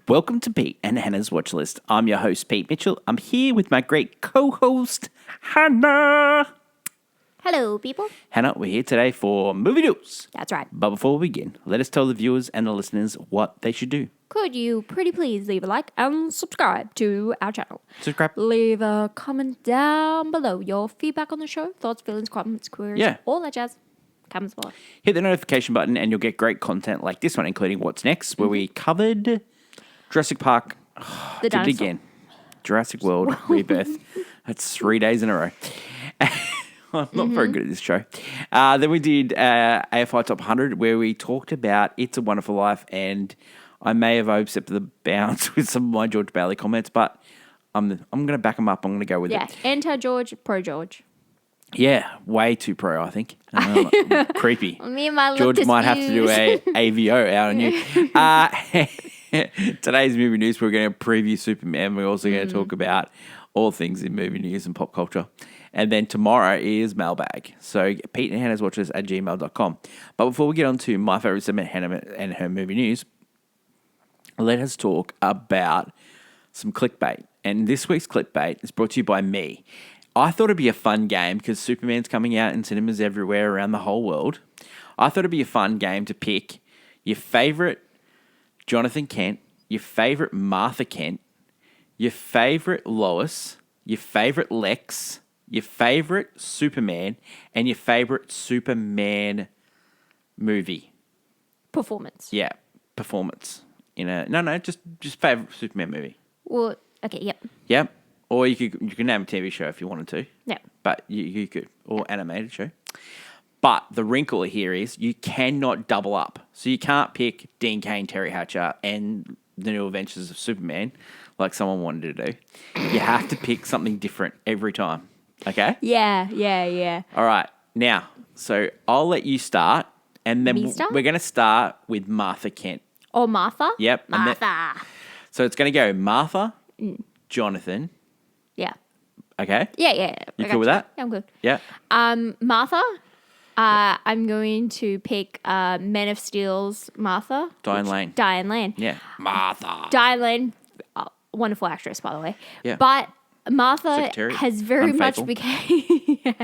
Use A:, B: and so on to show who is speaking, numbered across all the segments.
A: Welcome to Pete and Hannah's Watchlist. I'm your host, Pete Mitchell. I'm here with my great co-host, Hannah.
B: Hello, people.
A: Hannah, we're here today for movie news.
B: That's right.
A: But before we begin, let us tell the viewers and the listeners what they should do.
B: Could you pretty please leave a like and subscribe to our channel?
A: Subscribe.
B: Leave a comment down below. Your feedback on the show, thoughts, feelings, comments, queries, all that jazz. Comments below.
A: Hit the notification button and you'll get great content like this one, including What's Next, where we covered Jurassic Park.
B: The
A: Did it again. Jurassic World Rebirth. That's 3 days in a row. I'm not very good at this show. Then we did AFI Top 100, where we talked about It's a Wonderful Life, and I may have overstepped the bounds with some of my George Bailey comments, but I'm going to back them up. I'm going to go with it.
B: Anti-George, pro-George.
A: Yeah, way too pro, I think. Creepy.
B: Me and my
A: George
B: leftist
A: might have to do
B: views.
A: a AVO out on you. Today's movie news, we're going to preview Superman. We're also going to talk about all things in movie news and pop culture. And then tomorrow is mailbag. So Pete and Hannah's Watchlist at gmail.com. But before we get on to my favourite segment, Hannah and her movie news, let us talk about some clickbait. And this week's clickbait is brought to you by me. I thought it'd be a fun game because Superman's coming out in cinemas everywhere around the whole world. I thought it'd be a fun game to pick your favourite Jonathan Kent, your favourite Martha Kent, your favourite Lois, your favourite Lex, your favourite Superman, and your favourite Superman movie.
B: Performance.
A: Yeah, performance. Just favourite Superman movie.
B: Well, okay, yep.
A: Yep. Or you can name a TV show if you wanted to.
B: Yeah.
A: But you could. Or animated show. But the wrinkle here is you cannot double up. So you can't pick Dean Cain, Terry Hatcher, and The New Adventures of Superman like someone wanted to do. You have to pick something different every time. Okay?
B: Yeah.
A: All right. Now, so I'll let you start. And then we're going to start with Martha Kent.
B: Or Martha?
A: Yep.
B: Martha.
A: So it's going to go Martha, Jonathan.
B: Yeah.
A: Okay?
B: Yeah.
A: You cool with that?
B: Yeah, I'm good.
A: Yeah.
B: Martha. I'm going to pick Men of Steel's Martha.
A: Diane Lane.
B: Yeah.
A: Martha.
B: Diane Lane, wonderful actress, by the way.
A: Yeah.
B: But Martha
A: Secretary.
B: has very
A: Unfaithful.
B: much became...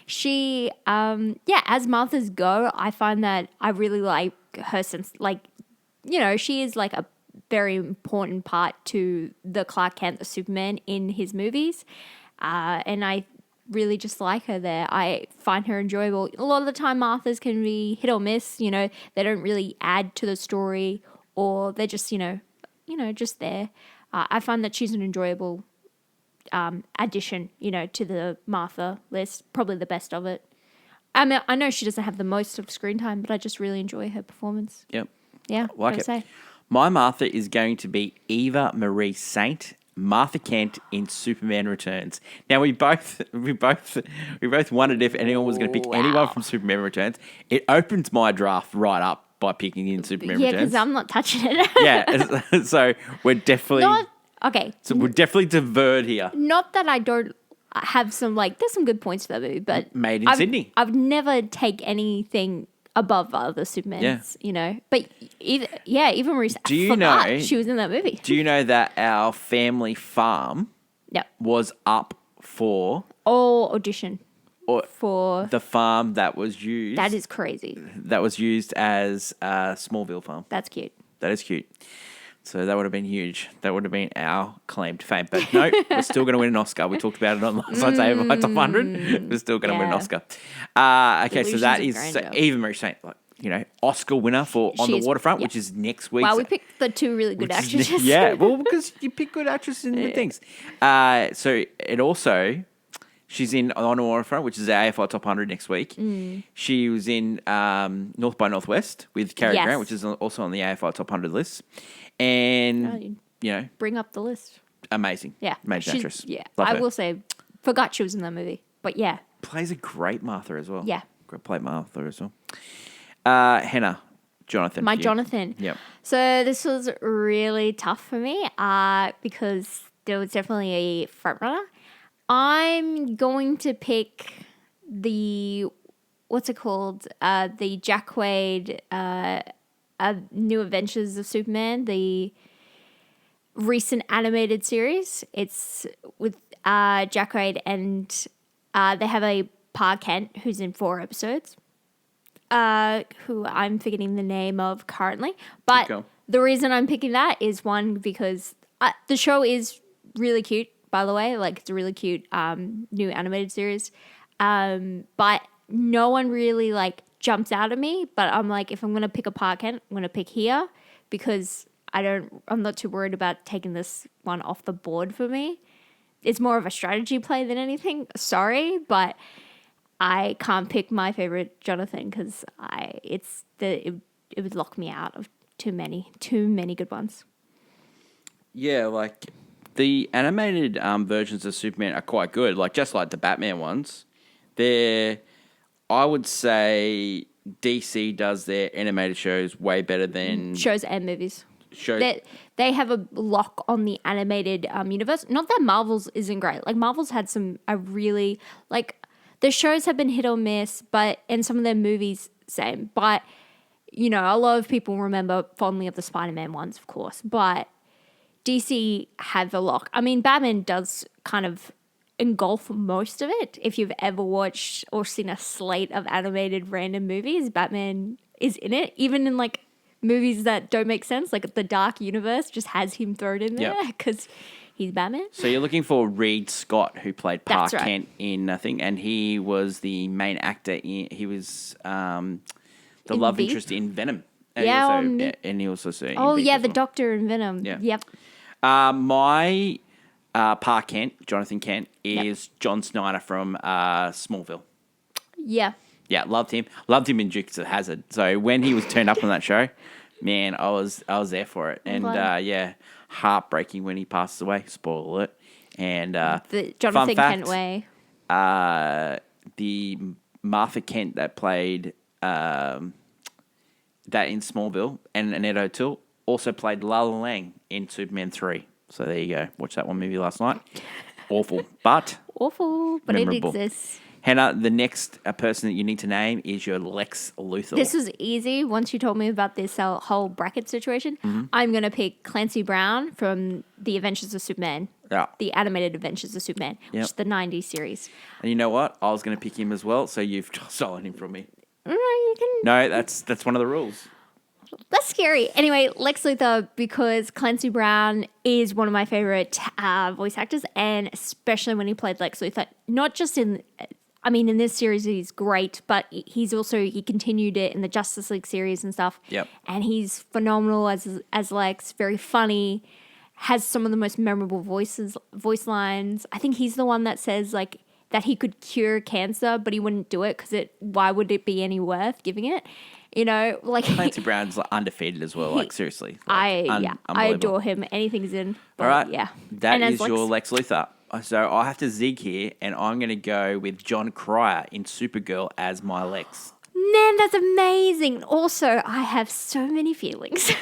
B: She, as Martha's go, I find that I really like her since, she is like a very important part to the Clark Kent, the Superman in his movies. And I really just like her there. I find her enjoyable. A lot of the time Martha's can be hit or miss, they don't really add to the story, or they're just, just there. I find that she's an enjoyable addition, to the Martha list, probably the best of it. I mean, I know she doesn't have the most of screen time, but I just really enjoy her performance.
A: Yep.
B: Yeah,
A: Like it. Say. My Martha is going to be Eva Marie Saint, Martha Kent in Superman Returns. Now we both wondered if anyone was going to pick anyone from Superman Returns. It opens my draft right up by picking in Superman Returns.
B: Yeah, because I'm not touching it.
A: Yeah, so we're definitely
B: okay.
A: So we're definitely diverted here.
B: Not that I don't have some there's some good points for that movie, but
A: Made in Sydney.
B: I've never take anything above other Supermans, But even Maurice, I forgot she was in that movie.
A: Do you know that our family farm was up for
B: audition for
A: the farm that was used?
B: That is crazy.
A: That was used as a Smallville farm.
B: That's cute.
A: That is cute. So that would have been huge. That would have been our claim to fame. But no, we're still going to win an Oscar. We talked about it on last night's AFI Top 100. We're still going to win an Oscar. Okay, so that is Eva Marie Saint, Oscar winner for On the Waterfront, which is next week.
B: Wow, we picked the two really good actresses.
A: Yeah, well, because you pick good actresses in good things. So it also... She's in On the Waterfront, which is our AFI Top 100 next week. She was in North by Northwest with Cary Grant, which is also on the AFI Top 100 list. And,
B: bring up the list.
A: Amazing.
B: Yeah.
A: Amazing actress.
B: Yeah.
A: Love her.
B: Will say, forgot she was in that movie. But yeah.
A: Plays a great Martha as well.
B: Yeah.
A: Great play Martha as well. Hannah, Jonathan.
B: My Jonathan.
A: Yep.
B: So this was really tough for me because there was definitely a front runner. I'm going to pick the Jack Quaid New Adventures of Superman, the recent animated series. It's with Jack Quaid, and they have a Pa Kent who's in 4 episodes, who I'm forgetting the name of currently. But the reason I'm picking that is, one, because the show is really cute, by the way. Like, it's a really cute new animated series. But no one really, like, jumps out at me. But I'm like, if I'm going to pick a Pa Kent, I'm going to pick here, because I'm not too worried about taking this one off the board for me. It's more of a strategy play than anything. Sorry, but I can't pick my favorite Jonathan, because it would lock me out of too many good ones.
A: Yeah, like the animated versions of Superman are quite good. Like, just like the Batman ones, I would say DC does their animated shows way better than
B: shows and movies. They have a lock on the animated universe. Not that Marvel's isn't great. Like, Marvel's had the shows have been hit or miss, and some of their movies same. But, a lot of people remember fondly of the Spider-Man ones, of course. But DC have a lock. I mean, Batman does kind of engulf most of it. If you've ever watched or seen a slate of animated random movies, Batman is in it. Even in, like, movies that don't make sense, like the Dark Universe just has him thrown in there because he's Batman.
A: So you're looking for Reed Scott, who played Pa Kent in Nothing, and he was the main actor. He was the love interest in Venom. And he also
B: the Doctor in Venom. Yeah. Yep.
A: My Pa Kent, Jonathan Kent, is John Snyder from Smallville.
B: Yeah.
A: Yeah, loved him. Loved him in Dukes of Hazzard. So when he was turned up on that show, man, I was there for it. And heartbreaking when he passes away. Spoiler alert. And
B: the Jonathan Kent way.
A: The Martha Kent that played that in Smallville, and Annette O'Toole also played Lala Lang in Superman 3. So there you go. Watched that one movie last night. Awful, but memorable.
B: It exists.
A: Hannah, the next person that you need to name is your Lex Luthor.
B: This was easy. Once you told me about this whole bracket situation, I'm going to pick Clancy Brown from The Adventures of Superman.
A: Yeah.
B: The animated Adventures of Superman, which is the 90s series.
A: And you know what? I was going to pick him as well, so you've stolen him from me.
B: No, you can.
A: No, that's one of the rules.
B: That's scary. Anyway, Lex Luthor, because Clancy Brown is one of my favorite voice actors, and especially when he played Lex Luthor, not just in this series he's great, but he continued it in the Justice League series and stuff.
A: Yep.
B: And he's phenomenal as Lex, very funny, has some of the most memorable voice lines. I think he's the one that says, like, that he could cure cancer, but he wouldn't do it because why would it be any worth giving it? Like
A: Clancy Brown's undefeated as well. Like, seriously,
B: I adore him. Anything's in.
A: All right,
B: yeah.
A: That is your Lex Luthor. So I have to zig here, and I'm going to go with John Cryer in Supergirl as my Lex.
B: Man, that's amazing. Also, I have so many feelings.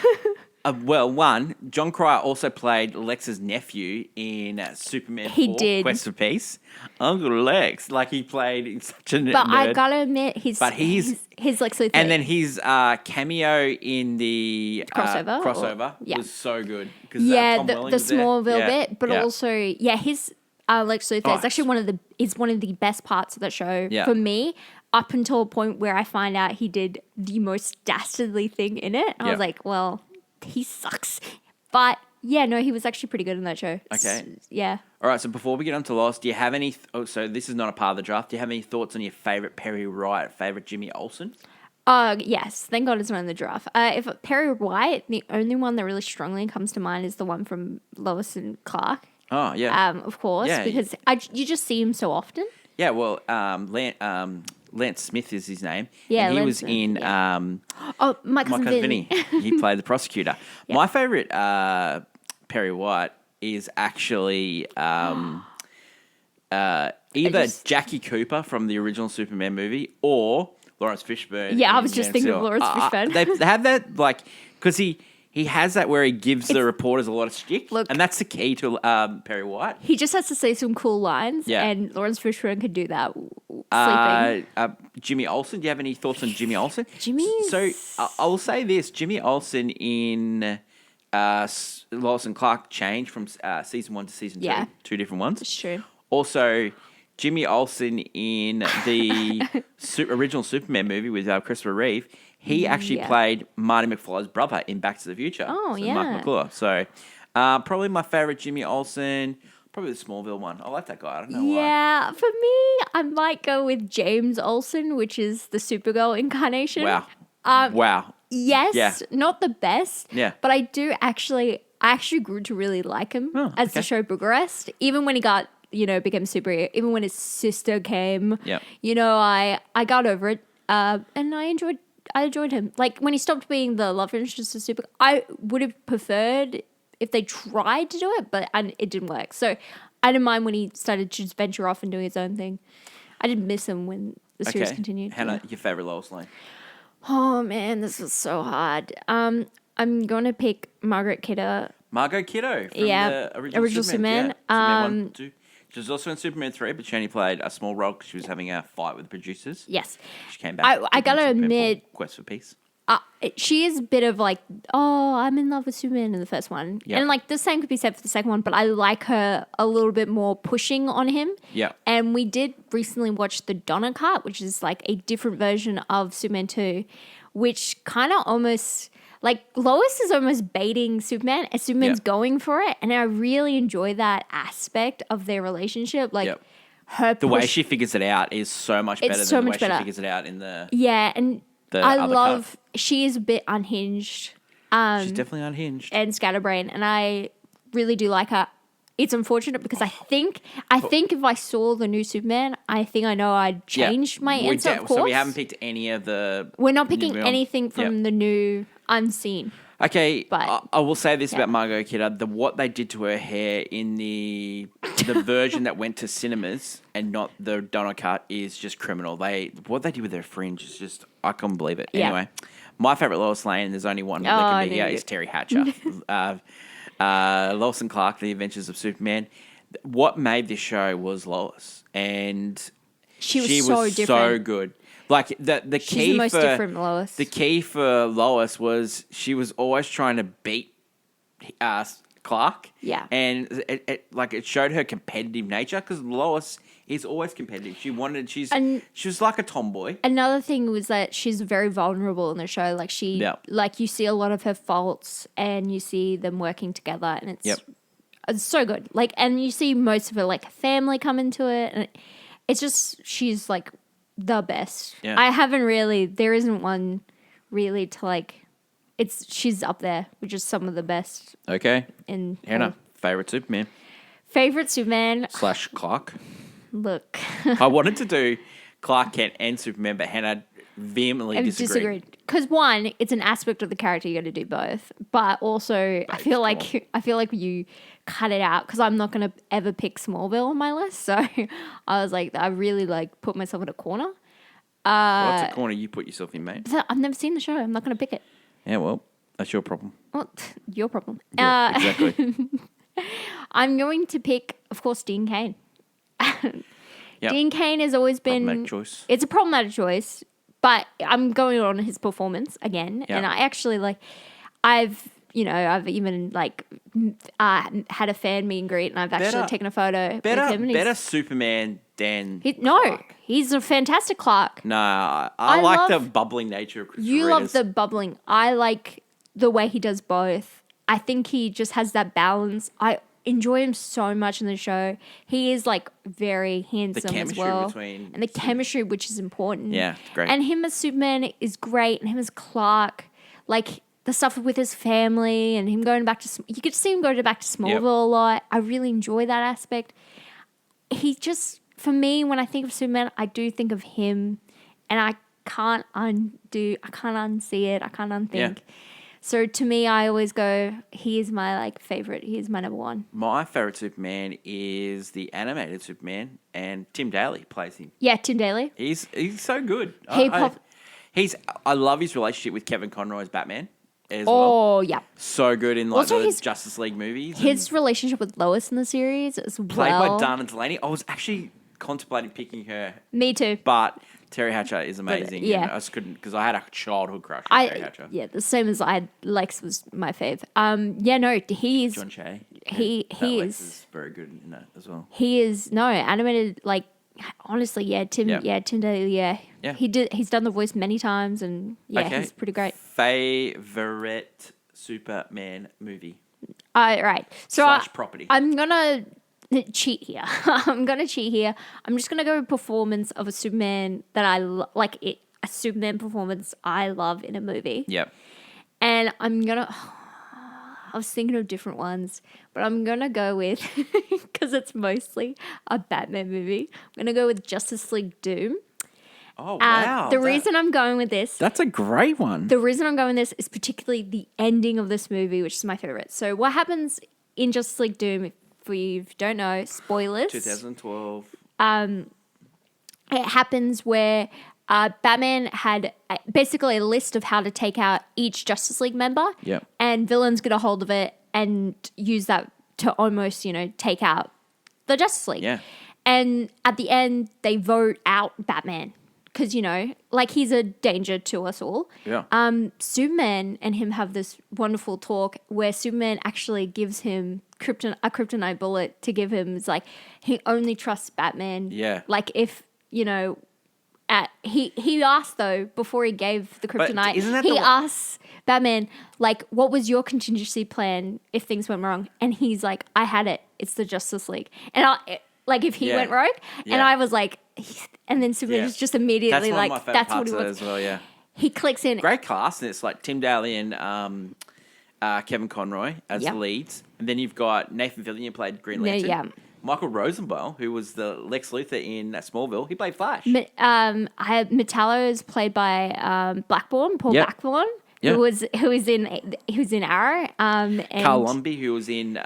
A: One, John Cryer also played Lex's nephew in Superman 4, Quest for Peace. Uncle Lex, like, he played in such a nerd.
B: But I gotta admit, his Lex Luthor.
A: And then his cameo in the crossover was so good.
B: Yeah, the Smallville bit, but also, his Lex Luthor is actually one of the best parts of the show for me, up until a point where I find out he did the most dastardly thing in it. I was like, well, he sucks. But yeah, no, he was actually pretty good in that show.
A: Okay.
B: Yeah.
A: All right, so before we get on to Lost, do you have any... so this is not a part of the draft. Do you have any thoughts on your favourite Perry Wright, favourite Jimmy Olsen?
B: Yes. Thank God it's not in the draft. If Perry White, the only one that really strongly comes to mind is the one from Lois and Clark.
A: Oh, yeah.
B: Of course, because you just see him so often.
A: Yeah, well, Lance Smith is his name.
B: Yeah,
A: and he
B: Lance
A: was
B: Smith,
A: in
B: My Cousin
A: Vinny. He played the prosecutor.
B: Yeah.
A: My favourite Perry White is actually either Jackie Cooper from the original Superman movie or Lawrence Fishburne.
B: Yeah, I was just thinking of Lawrence Fishburne.
A: They have that, like, because he has that where he gives the reporters a lot of stick, and that's the key to Perry White.
B: He just has to say some cool lines, and Lawrence Fishburne could do that sleeping.
A: Jimmy Olsen, do you have any thoughts on Jimmy Olsen?
B: Jimmy?
A: So I will say this, Jimmy Olsen in Lois and Clark changed from season 1 to season 2.
B: Yeah.
A: 2 different ones.
B: It's true.
A: Also, Jimmy Olsen in the original Superman movie with Christopher Reeve, he actually played Marty McFly's brother in Back to the Future.
B: Oh,
A: so
B: yeah.
A: Mark McClure. So, probably my favorite Jimmy Olsen, probably the Smallville one. I like that guy. I don't know why.
B: Yeah, for me, I might go with James Olsen, which is the Supergirl incarnation.
A: Wow. Wow.
B: Yes,
A: Yeah.
B: not the best.
A: Yeah.
B: But I actually grew to really like him as the show progressed. Even when he got, became superhero, even when his sister came,
A: Yep.
B: I got over it. And I enjoyed him. Like when he stopped being the love interest of Super, I would have preferred if they tried to do it, but it didn't work. So I didn't mind when he started to just venture off and doing his own thing. I didn't miss him when the series continued.
A: Hannah, your favorite Lois Lane?
B: Oh man, this was so hard. I'm gonna pick Margaret Kidder.
A: Margot Kiddo from the original Superman.
B: Superman.
A: Yeah. Superman 1, 2. She was also in Superman 3, but she only played a small role because she was having a fight with the producers.
B: Yes.
A: She came back.
B: I gotta admit,
A: Quest for Peace.
B: she is a bit of like, I'm in love with Superman in the first one.
A: Yep.
B: And like the same could be said for the second one, but I like her a little bit more pushing on him.
A: Yeah.
B: And we did recently watch the Donna cut, which is like a different version of Superman 2, which kind of almost, like Lois is almost baiting Superman and Superman's going for it. And I really enjoy that aspect of their relationship. Like
A: the way she figures it out is so much better than the way she figures it out in the...
B: Yeah, and I love...
A: cut.
B: She is a bit unhinged.
A: She's definitely unhinged.
B: And scatterbrained, and I really do like her. It's unfortunate because I think if I saw the new Superman, I think I know I'd change my answer, of course.
A: So we haven't picked any of the...
B: We're not picking anything from the new Unseen.
A: Okay,
B: But,
A: I will say this about Margot Kidder. What they did to her hair in the version that went to cinemas and not the Donna cut is just criminal. What they did with her fringe is just... I can't believe it.
B: Yeah.
A: Anyway, my favourite Lois Lane, and there's only one that can be here, is Terry Hatcher. Lois and Clark, The Adventures of Superman. What made this show was Lois. And
B: she was
A: so
B: different.
A: good. Like the
B: She's
A: key
B: the most
A: for
B: different Lois.
A: The key for Lois was she was always trying to beat Clark.
B: Yeah.
A: And it showed her competitive nature because Lois is always competitive. She was like a tomboy.
B: Another thing was that she's very vulnerable in the show. Like like you see a lot of her faults and you see them working together, and it's so good. Like, and you see most of her like family come into it, and it's just she's like the best.
A: Yeah.
B: There isn't one really to like. She's up there with just some of the best.
A: Okay.
B: In
A: Hannah, favorite Superman
B: /
A: Clark.
B: Look,
A: I wanted to do Clark Kent and Superman, but Hannah vehemently disagreed.
B: Because one, it's an aspect of the character you got to do both, but also I feel like you cut it out because I'm not going to ever pick Smallville on my list. So I was like, I really like put myself in a corner.
A: What's a corner you put yourself in, mate?
B: I've never seen the show. I'm not going to pick it.
A: Yeah, well, that's your problem.
B: Well, your problem.
A: Yeah, exactly.
B: I'm going to pick, of course, Dean Cain.
A: Yep.
B: Dean Cain has always been...
A: Problematic choice.
B: It's a problematic choice, but I'm going on his performance again.
A: Yep.
B: And I actually, like... I've even, like, had a fan meet and greet, and I've actually taken a photo with him. And
A: better Superman than
B: Clark. He's a fantastic Clark.
A: No, I like the bubbling nature of Christopher Reeve.
B: You love the bubbling. I like the way he does both. I think he just has that balance. I enjoy him so much in the show. He is like very handsome as well. And the chemistry, which is important.
A: Yeah, it's great.
B: And him as Superman is great. And him as Clark, like the stuff with his family and him going back to... You get to see him go back to Smallville a lot. I really enjoy that aspect. He just... For me, when I think of Superman, I do think of him, and I can't unsee it. I can't unthink. Yeah. So to me, I always go, he is my like favorite. He is my number one. My
A: favorite Superman is the animated Superman, and Tim Daly plays him.
B: Yeah, Tim Daly.
A: He's so good. I love his relationship with Kevin Conroy's Batman.
B: Oh, yeah.
A: So good in like the Justice League movies.
B: His relationship with Lois in the series as well.
A: Played by Dana Delaney. I was actually contemplating picking her.
B: Me too.
A: But Terry Hatcher is amazing.
B: yeah.
A: And I just couldn't, because I had a childhood crush on Terry Hatcher.
B: Yeah, the same as I. Lex was my fave. Yeah, no, he's
A: John Shea.
B: he
A: Lex
B: is
A: is very good in that as well.
B: he is no animated like honestly, yeah, Tim Daly, yeah. He's done the voice many times and he's pretty great.
A: Favorite Superman movie?
B: Right. So
A: / property.
B: I'm gonna cheat here. I'm just gonna go with performance of a Superman that I like. A Superman performance I love in a movie.
A: Yep.
B: And I was thinking of different ones, but I'm gonna go with because it's mostly a Batman movie. I'm gonna go with Justice League Doom.
A: Oh wow!
B: The reason I'm going with this.
A: That's a great one.
B: The reason I'm going with this is particularly the ending of this movie, which is my favorite. So what happens in Justice League Doom, if you don't know, spoilers.
A: 2012.
B: It happens where Batman had basically a list of how to take out each Justice League member.
A: Yep.
B: And villains get a hold of it and use that to almost, take out the Justice League.
A: Yeah.
B: And at the end, they vote out Batman. Because, he's a danger to us all.
A: Yeah.
B: Superman and him have this wonderful talk where Superman actually gives him a kryptonite bullet to give him. It's like he only trusts Batman.
A: Yeah.
B: Like if, he asked though, before he gave the kryptonite, he asks Batman, like, what was your contingency plan if things went wrong? And he's like, I had it. It's the Justice League. And if he went rogue, and I was like, and then Superman was just immediately like, that's what he wants.
A: As well, yeah.
B: He clicks in.
A: Great cast, and it's like Tim Daly and Kevin Conroy as the leads, and then you've got Nathan Fillion played Green Lantern.
B: Yeah.
A: Michael Rosenbaum, who was the Lex Luthor in Smallville, he played Flash.
B: Metallo is played by Blackbourne, Paul Blackbourne, who was in Arrow. And
A: Carl Lumbly, who was in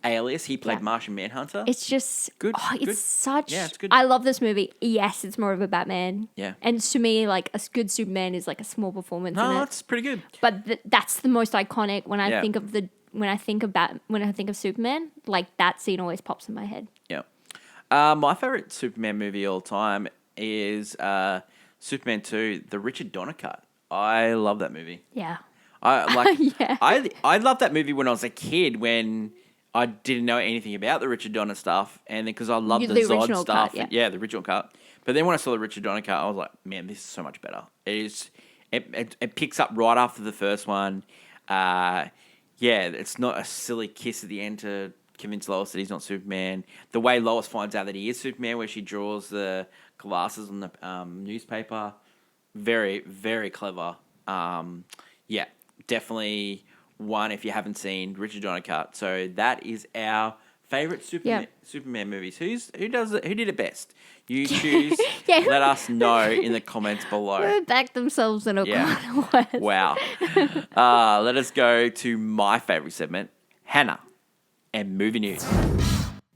A: Alias, he played Martian Manhunter.
B: It's just
A: good.
B: It's good. I love this movie. Yes, it's more of a Batman.
A: Yeah,
B: and to me, like a good Superman is like a small performance.
A: No,
B: in it.
A: That's pretty good.
B: But that's the most iconic when I think of when I think of Superman. Like that scene always pops in my head.
A: Yeah, my favorite Superman movie of all time is Superman 2: The Richard Donner Cut. I love that movie.
B: Yeah,
A: I loved that movie when I was a kid when I didn't know anything about the Richard Donner stuff, and then because I loved the Zod stuff, the original cut. But then when I saw the Richard Donner cut, I was like, man, this is so much better. It picks up right after the first one. It's not a silly kiss at the end to convince Lois that he's not Superman. The way Lois finds out that he is Superman, where she draws the glasses on the newspaper, very, very clever. Definitely one if you haven't seen Richard Donner cut. So that is our favorite Superman movies. Who did it best? You choose. Let us know in the comments below.
B: Back themselves in a corner.
A: Wow. Let us go to my favorite segment, Hannah and movie news.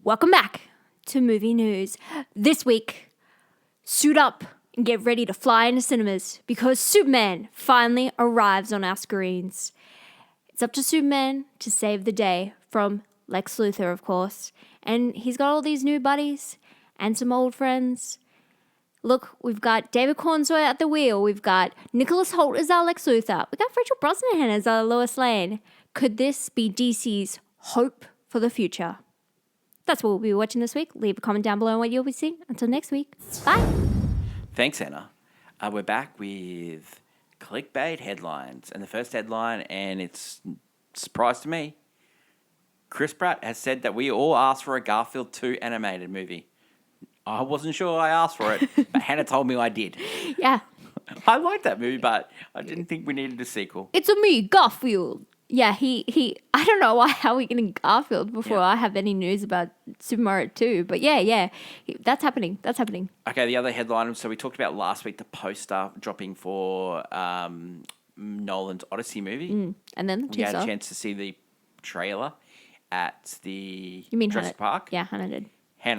B: Welcome back to movie news. This week, suit up and get ready to fly into cinemas because Superman finally arrives on our screens. It's up to Superman to save the day from Lex Luthor, of course. And he's got all these new buddies and some old friends. Look, we've got David Cornsawyer at the wheel. We've got Nicholas Hoult as our Lex Luthor. We've got Rachel Brosnahan as our Lois Lane. Could this be DC's hope for the future? That's what we'll be watching this week. Leave a comment down below on what you'll be seeing. Until next week, bye.
A: Thanks, Anna. We're back with clickbait headlines. And the first headline, and it's a surprise to me, Chris Pratt has said that we all asked for a Garfield 2 animated movie. I wasn't sure I asked for it, but Hannah told me I did.
B: Yeah.
A: I liked that movie, but I didn't think we needed a sequel.
B: It's a me, Garfield. Yeah, he I don't know how we're getting Garfield before I have any news about Super Mario 2, but yeah, that's happening.
A: Okay, the other headline, so we talked about last week the poster dropping for Nolan's Odyssey movie.
B: And then the
A: we had a chance to see the trailer at the Jurassic Park.
B: Yeah, Hannah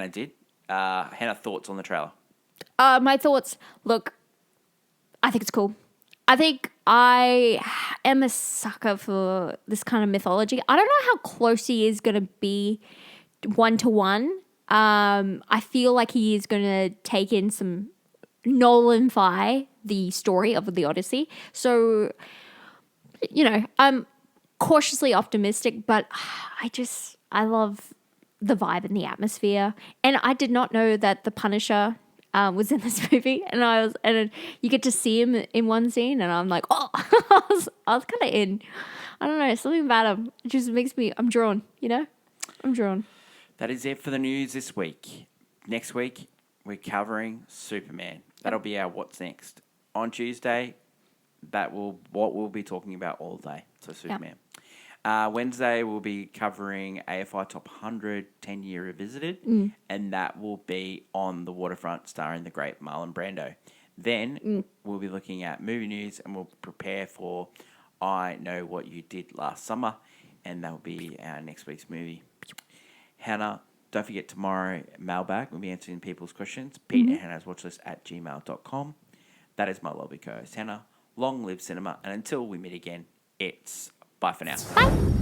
B: did.
A: Hannah, thoughts on the trailer?
B: My thoughts, look, I think it's cool. I think I am a sucker for this kind of mythology. I don't know how close he is going to be one-to-one. I feel like he is going to take in some Nolanify the story of the Odyssey. So, I'm cautiously optimistic, but I love the vibe and the atmosphere. And I did not know that the Punisher was in this movie, and you get to see him in one scene, and I'm like, oh, I was kind of in. I don't know, something about him. It just makes me. I'm drawn. I'm drawn.
A: That is it for the news this week. Next week, we're covering Superman. That'll be our What's Next. On Tuesday, what we'll be talking about all day. So Superman. Wednesday, we'll be covering AFI Top 100 10-Year Revisited, and that will be on the waterfront starring the great Marlon Brando. Then we'll be looking at movie news, and we'll prepare for I Know What You Did Last Summer, and that will be our next week's movie. Hannah, don't forget tomorrow, mailbag. We'll be answering people's questions. Pete and Hannah's Watchlist at gmail.com. That is my lovely co-host, Hannah. Long live cinema. And until we meet again, it's bye for now.
B: Bye.